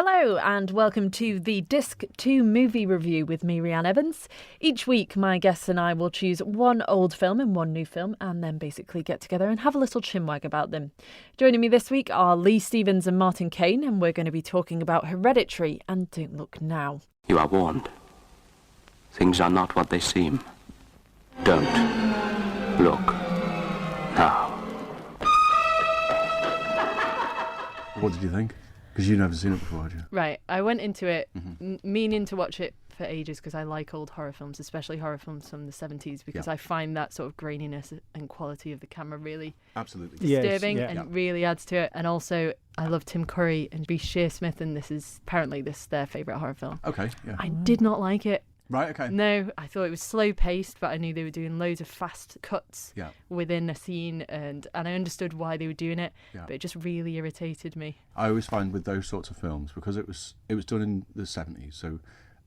Hello and welcome to the Disc 2 movie review with me, Rhian Evans. Each week my guests and I will choose one old film and one new film and then basically get together and have a little chinwag about them. Joining me this week are Lee Stevens and Martyn Cain, and we're going to be talking about Hereditary and Don't Look Now. You are warned. Things are not what they seem. Don't look now. What did you think? Because you'd never seen it before, had you? Right, I went into it meaning to watch it for ages because I like old horror films, especially horror films from the 70s, because I find that sort of graininess and quality of the camera really Absolutely disturbing and really adds to it. And also, I love Tim Curry and B. Shearsmith, and this is apparently their favourite horror film. Okay, yeah. I did not like it. Right, okay. No, I thought it was slow paced, but I knew they were doing loads of fast cuts within a scene, and I understood why they were doing it, but it just really irritated me. I always find with those sorts of films, because it was done in the 70s, so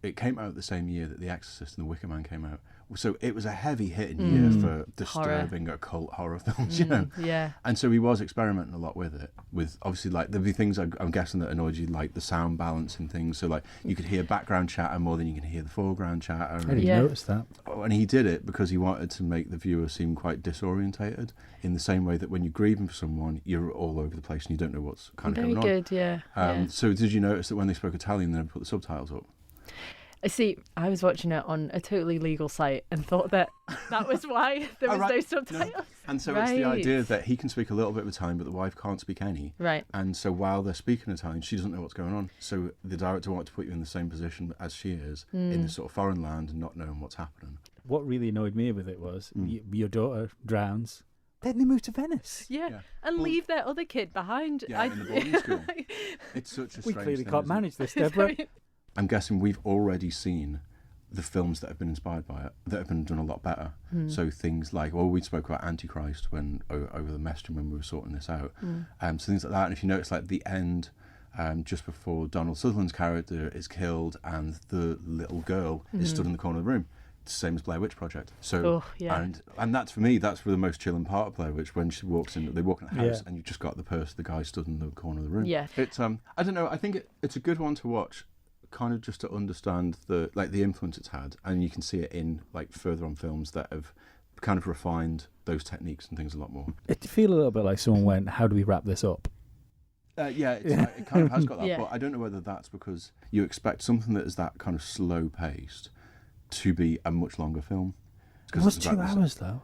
it came out the same year that The Exorcist and The Wicker Man came out. So it was a heavy-hitting year for disturbing occult horror films, you know? Yeah. And so he was experimenting a lot with it, with obviously, like, there'd be things I'm guessing that annoyed you, like the sound balance and things. So, like, you could hear background chatter more than you can hear the foreground chatter. I didn't notice that. And he did it because he wanted to make the viewer seem quite disorientated, in the same way that when you're grieving for someone, you're all over the place and you don't know what's kind of going on. Very good, yeah. So did you notice that when they spoke Italian, they put the subtitles up? See, I was watching it on a totally legal site and thought that was why there was no subtitles. No. And so it's the idea that he can speak a little bit of Italian, but the wife can't speak any. Right. And so while they're speaking Italian, she doesn't know what's going on. So the director wanted to put you in the same position as she is, in this sort of foreign land and not knowing what's happening. What really annoyed me with it was your daughter drowns. Then they move to Venice. Yeah. And leave their other kid behind. Yeah, in the boarding school. It's such a strange We clearly thing, can't manage this, Deborah. I'm guessing we've already seen the films that have been inspired by it, that have been done a lot better. So things like, we spoke about Antichrist when over the messaging when we were sorting this out. So things like that. And if you notice, like the end, just before Donald Sutherland's character is killed and the little girl is stood in the corner of the room. It's the same as Blair Witch Project. So and that's for me, that's the most chilling part of Blair Witch, when she walks in, they walk in the house and you've just got the guy stood in the corner of the room. Yeah. It's I don't know, I think it's a good one to watch, kind of just to understand the influence it's had, and you can see it in like further on films that have kind of refined those techniques and things a lot more. It feel a little bit like someone went, how do we wrap this up? It kind of has got that, but I don't know whether that's because you expect something that is that kind of slow paced to be a much longer film. It was 2 hours though.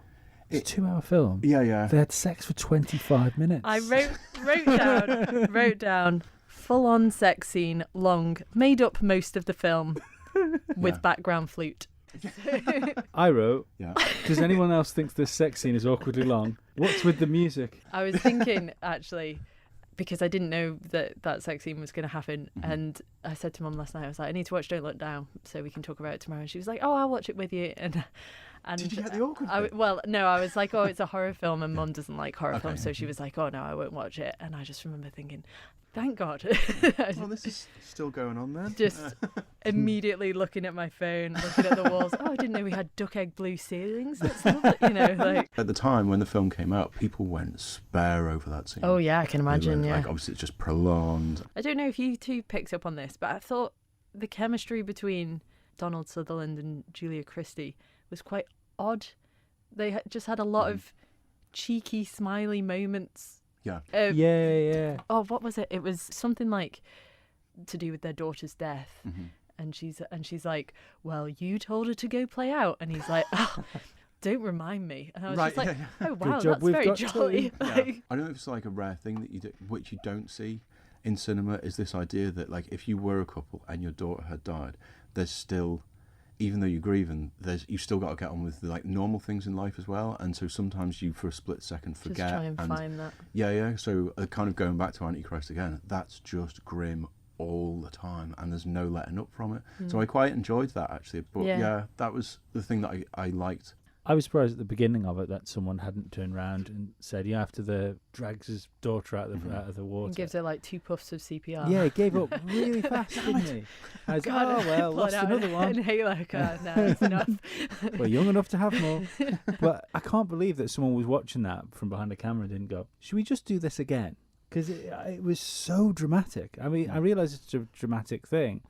It's a 2 hour film. Yeah. They had sex for 25 minutes. I wrote down full-on sex scene, long, made up most of the film with background flute. I wrote, does anyone else think this sex scene is awkwardly long? What's with the music? I was thinking, actually, because I didn't know that sex scene was going to happen, and I said to Mum last night, I was like, I need to watch Don't Look Now so we can talk about it tomorrow. And she was like, I'll watch it with you. And did you get the awkward bit? Well, no, I was like, it's a horror film, and Mum doesn't like horror films, so she was like, no, I won't watch it. And I just remember thinking, thank God. Well, this is still going on then. Just immediately looking at my phone, looking at the walls. I didn't know we had duck egg blue ceilings. That's lovely, like. At the time when the film came out, people went spare over that scene. Oh yeah, I can imagine. Like, obviously, it's just prolonged. I don't know if you two picked up on this, but I thought the chemistry between Donald Sutherland and Julia Christie was quite odd. They just had a lot of cheeky, smiley moments. Yeah. Yeah. Oh, what was it? It was something like to do with their daughter's death. And she's like, well, you told her to go play out. And he's like, don't remind me. And I was just like, oh, wow, that's very jolly. I don't know if it's like a rare thing that you do, which you don't see in cinema, is this idea that, like, if you were a couple and your daughter had died, there's still, even though you're grieving, you've still got to get on with the, like, normal things in life as well. And so sometimes you, for a split second, forget. Just try and find that. Yeah. So kind of going back to Antichrist again, that's just grim all the time, and there's no letting up from it. So I quite enjoyed that, actually. But that was the thing that I liked. I was surprised at the beginning of it that someone hadn't turned around and said, after the drags his daughter out of the water. And gives her like 2 puffs of CPR. Yeah, he gave up really fast, didn't he? I was lost another one. Inhaler, no, it's enough. We're young enough to have more. But I can't believe that someone was watching that from behind the camera and didn't go, should we just do this again? because it was so dramatic. I mean, I realise it's a dramatic thing,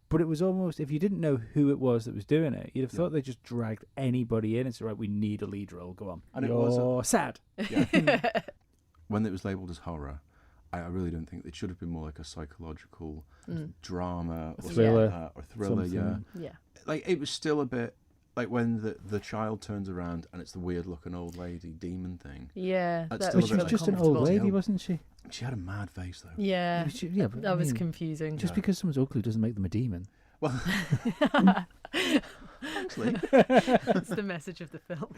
but it was almost, if you didn't know who it was that was doing it, you'd have thought they just dragged anybody in. It's right, we need a lead role. Go on. And You're sad. Yeah. When it was labelled as horror, I really don't think it should have been more like a psychological drama or thriller, or thriller. something. Yeah. Like it was still a bit like when the child turns around and it's the weird looking old lady demon thing. Yeah. That's That still But a she bit was just an old lady, wasn't she? She had a mad face though. Yeah. Yeah, but That I was mean, confusing. Just because someone's ugly doesn't make them a demon. Well, actually, That's the message of the film.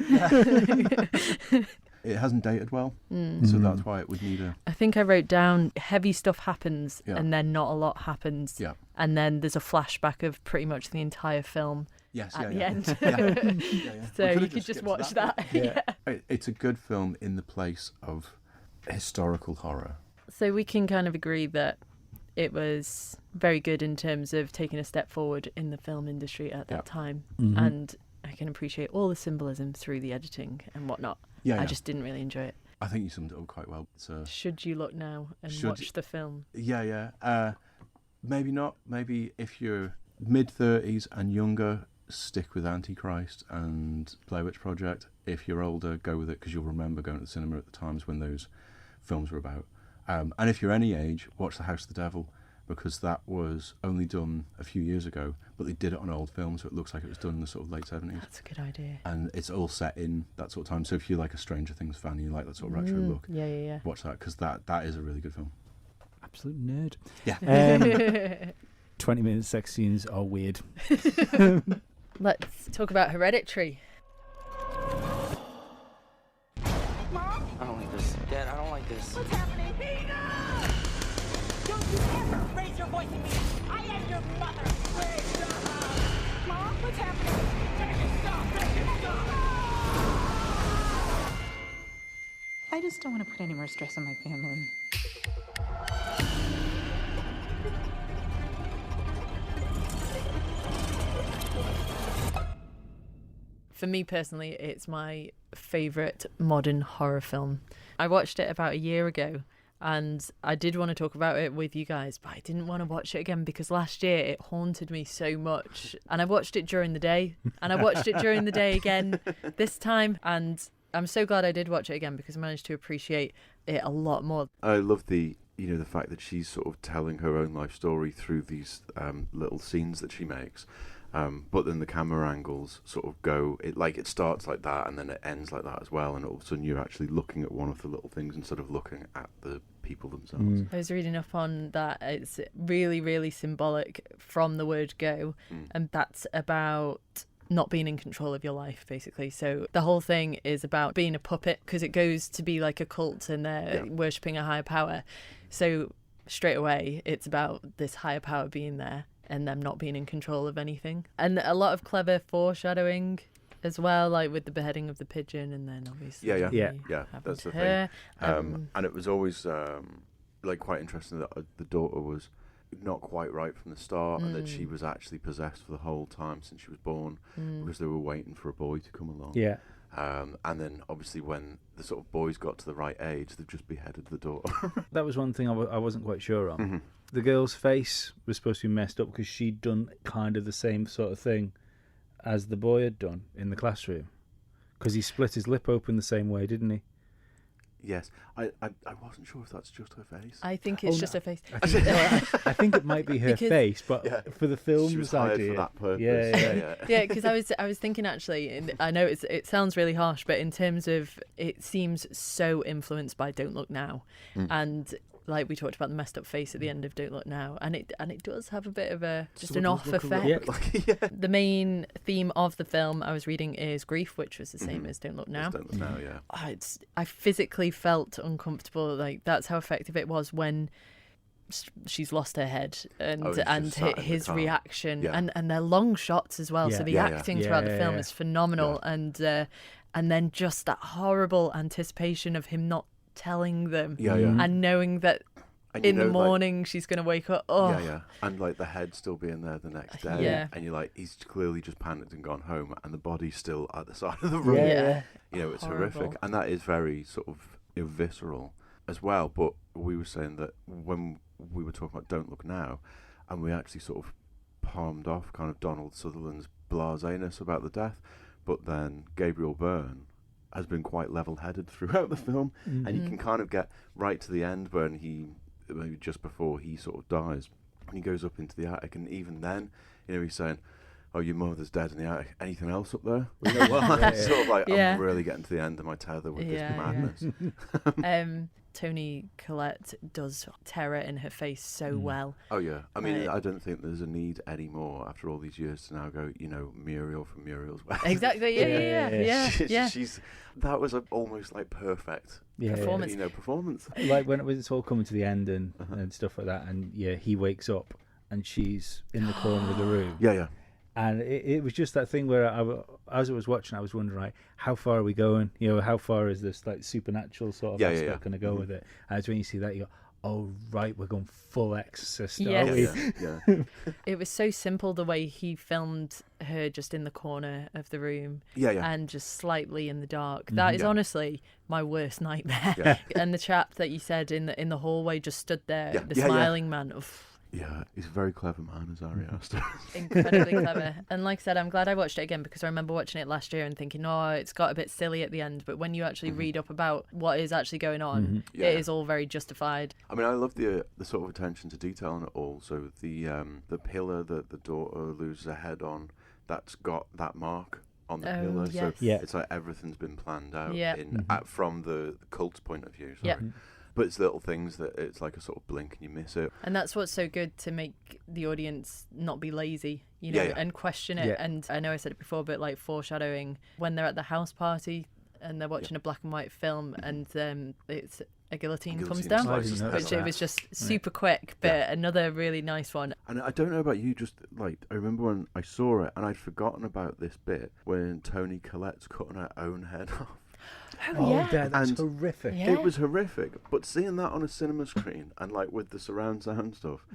it hasn't dated well, so that's why it would need a. I think I wrote down heavy stuff happens Yeah. and then not a lot happens. Yeah. And then there's a flashback of pretty much the entire film Yes, at yeah, the yeah. end. Yeah. So We could've you could just skipped watch to that. Yeah. It's a good film in the place of historical horror. So we can kind of agree that it was very good in terms of taking a step forward in the film industry at that time. And I can appreciate all the symbolism through the editing and whatnot. Yeah, I just didn't really enjoy it. I think you summed it up quite well. It's Should you look now and Should watch the film? yeah. Maybe not. Maybe if you're mid-30s and younger, stick with Antichrist and Blair Witch Project. If you're older, go with it because you'll remember going to the cinema at the times when those films were about. And if you're any age, watch The House of the Devil, because that was only done a few years ago, but they did it on old film, so it looks like it was done in the sort of late 70s. That's a good idea. And it's all set in that sort of time. So if you're like a Stranger Things fan, you like that sort of retro look, Yeah. watch that, because that is a really good film. Absolute nerd. Yeah. 20-minute sex scenes are weird. Let's talk about Hereditary. Mom? I don't like this. Dad, I don't like this. What's happening? Nina! Don't you ever raise your voice at me! I am your mother! Wait, stop! Mom, what's happening? Make it stop! Make it stop! I just don't want to put any more stress on my family. For me personally, it's my favourite modern horror film. I watched it about a year ago and I did want to talk about it with you guys, but I didn't want to watch it again because last year it haunted me so much. And I watched it during the day and I watched it during the day again this time. And I'm so glad I did watch it again because I managed to appreciate it a lot more. I love the fact that she's sort of telling her own life story through these little scenes that she makes. But then the camera angles sort of go, it starts like that and then it ends like that as well, and all of a sudden you're actually looking at one of the little things instead of looking at the people themselves. I was reading up on that. It's really, really symbolic from the word go, and that's about not being in control of your life, basically. So the whole thing is about being a puppet because it goes to be like a cult and they're worshipping a higher power. So straight away, it's about this higher power being there and them not being in control of anything. And a lot of clever foreshadowing as well, like with the beheading of the pigeon and then obviously Yeah, happened that's to the her. thing. And it was always quite interesting that the daughter was not quite right from the start and that she was actually possessed for the whole time since she was born because they were waiting for a boy to come along. Yeah. And then obviously when the sort of boys got to the right age, they've just beheaded the daughter. That was one thing I wasn't quite sure on. Mm-hmm. The girl's face was supposed to be messed up because she'd done kind of the same sort of thing as the boy had done in the classroom. Because he split his lip open the same way, didn't he? Yes. I wasn't sure if that's just her face. I think it's just a face. I think it might be her Because- face, but for the film's She was hired idea. for that purpose. Yeah. Yeah, because I was thinking actually, and I know it sounds really harsh, but in terms of it seems so influenced by Don't Look Now, and like we talked about the messed up face at the end of Don't Look Now, and it does have a bit of a just an off effect. The main theme of the film I was reading is grief, which was the same as Don't Look Now. Don't Look Now, yeah. I physically felt uncomfortable. Like that's how effective it was when she's lost her head and Oh, and she's sat in the his car. reaction Yeah. and they're long shots as well. Yeah. So the Yeah, yeah. acting throughout the film Yeah. is phenomenal, and then just that horrible anticipation of him not telling them, Yeah, yeah. and knowing that And you in the know, like- morning she's gonna wake up. Oh, Yeah. And like the head still being there the next day. Yeah. And you're like, he's clearly just panicked and gone home and the body's still at the side of the room. Yeah. You know, it's Horrible. horrific. And that is very sort of visceral. as well. But we were saying that when we were talking about Don't Look Now, and we actually sort of palmed off kind of Donald Sutherland's blaseness about the death, but then Gabriel Byrne has been quite level-headed throughout the film, and you can kind of get right to the end when maybe just before he sort of dies, and he goes up into the attic, and even then, he's saying, "Oh, your mother's dead in the attic. Anything else up there?" Sort of like, I'm really getting to the end of my tether with this madness. Toni Collette does terror in her face so well. Oh yeah, I mean, I don't think there's a need anymore after all these years to now go, Muriel from Muriel's Way. Exactly. Yeah. She's that was almost like perfect performance. Performance. Like when it's all coming to the end and stuff like that, and he wakes up and she's in the corner of the room. Yeah. And it was just that thing where as I was watching, I was wondering, like, how far are we going? How far is this like supernatural sort of aspect going to go with it? And it's when you see that, you go, oh, right, we're going full Exorcist. Yes. Yeah. It was so simple the way he filmed her just in the corner of the room and just slightly in the dark. That is honestly my worst nightmare. Yeah. And the chap that you said in the hallway just stood there, the smiling man. Oof. Yeah, he's a very clever man, is Ari Aster. Incredibly clever. And like I said, I'm glad I watched it again because I remember watching it last year and thinking, oh, it's got a bit silly at the end. But when you actually read up about what is actually going on, it is all very justified. I mean, I love the sort of attention to detail in it all. So the pillar that the daughter loses her head on, that's got that mark on the pillar. Yes. So it's like everything's been planned out from the cult's point of view. Sorry. Yeah. But it's little things that it's like a sort of blink and you miss it. And that's what's so good to make the audience not be lazy, and question it. Yeah. And I know I said it before, but like foreshadowing when they're at the house party and they're watching a black and white film and it's a guillotine comes down, which it was just super quick, but another really nice one. And I don't know about you, just like I remember when I saw it and I'd forgotten about this bit when Toni Collette's cutting her own head off. That's horrific. It was horrific, but seeing that on a cinema screen and like with the surround sound stuff,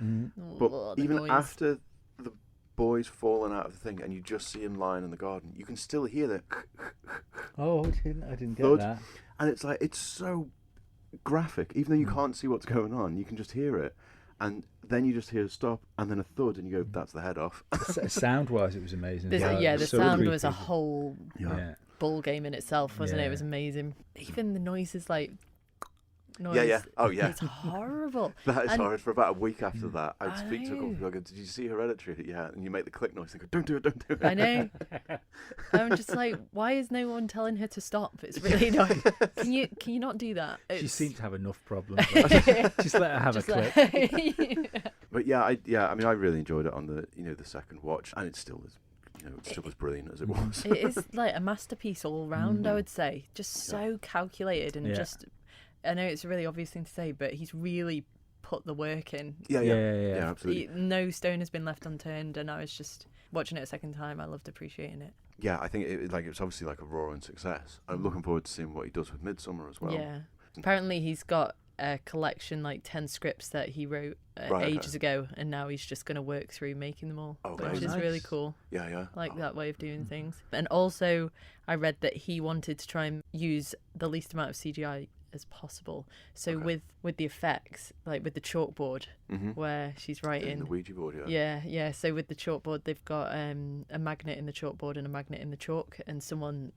but even after the boy's fallen out of the thing and you just see him lying in the garden, you can still hear the I didn't get thud. that. And it's like, it's so graphic, even though you can't see what's going on, you can just hear it. And then you just hear a stop and then a thud and you go, that's the head off. Sound-wise, it was amazing. The so sound creepy. was a whole ball game in itself, wasn't it? It was amazing. Even the noises, like noise. It's horrible. That is horrid. For about a week after that, I'd speak to a couple of people. I go, did you see Hereditary? Yeah. And you make the click noise and go, don't do it. I know. I'm just like, why is no one telling her to stop? It's really annoying. Can you not do that? She seems to have enough problems. Just let her have a click. But I mean, I really enjoyed it on the the second watch, and it still is. It's still as brilliant as it was. It is like a masterpiece all round, I would say. Just so calculated and just... I know it's a really obvious thing to say, but he's really put the work in. Yeah, absolutely. No stone has been left unturned, and I was just watching it a second time. I loved appreciating it. Yeah, I think it's obviously like a roaring success. I'm looking forward to seeing what he does with Midsommar as well. Yeah. Apparently he's got a collection, like 10 scripts that he wrote ages ago, and now he's just going to work through making them all, which is really cool. Yeah. Like that way of doing things. And also, I read that he wanted to try and use the least amount of CGI as possible. So with the effects, like with the chalkboard where she's writing, the Ouija board, yeah. So with the chalkboard, they've got a magnet in the chalkboard and a magnet in the chalk, and someone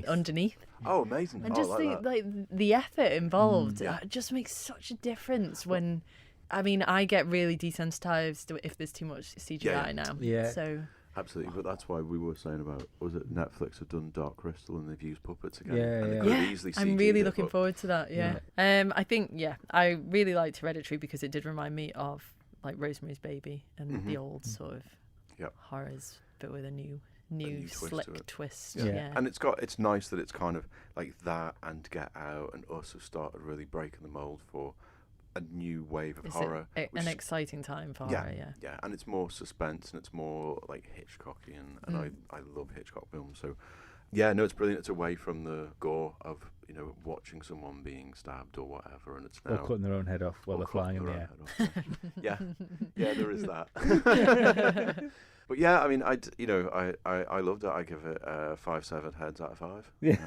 underneath. Oh, amazing! And just the effort involved just makes such a difference. When I mean, I get really desensitized if there's too much CGI now. Yeah. So. Absolutely, but that's why we were saying about, was it Netflix have done Dark Crystal and they've used puppets again? And I'm really looking forward to that, I think, I really liked Hereditary because it did remind me of like Rosemary's Baby and the old sort of horrors, but with a new slick twist. And it's nice that it's kind of like that and Get Out and Us have started really breaking the mould for a new wave of horror. An exciting time for horror, Yeah, and it's more suspense and it's more like Hitchcockian, and I love Hitchcock films. So, it's brilliant. It's away from the gore of watching someone being stabbed or whatever, and it's now or cutting their own head off while they're flying in the air. Yeah, there is that. But I mean, I loved it. I give it 5 severed heads out of 5. Yeah.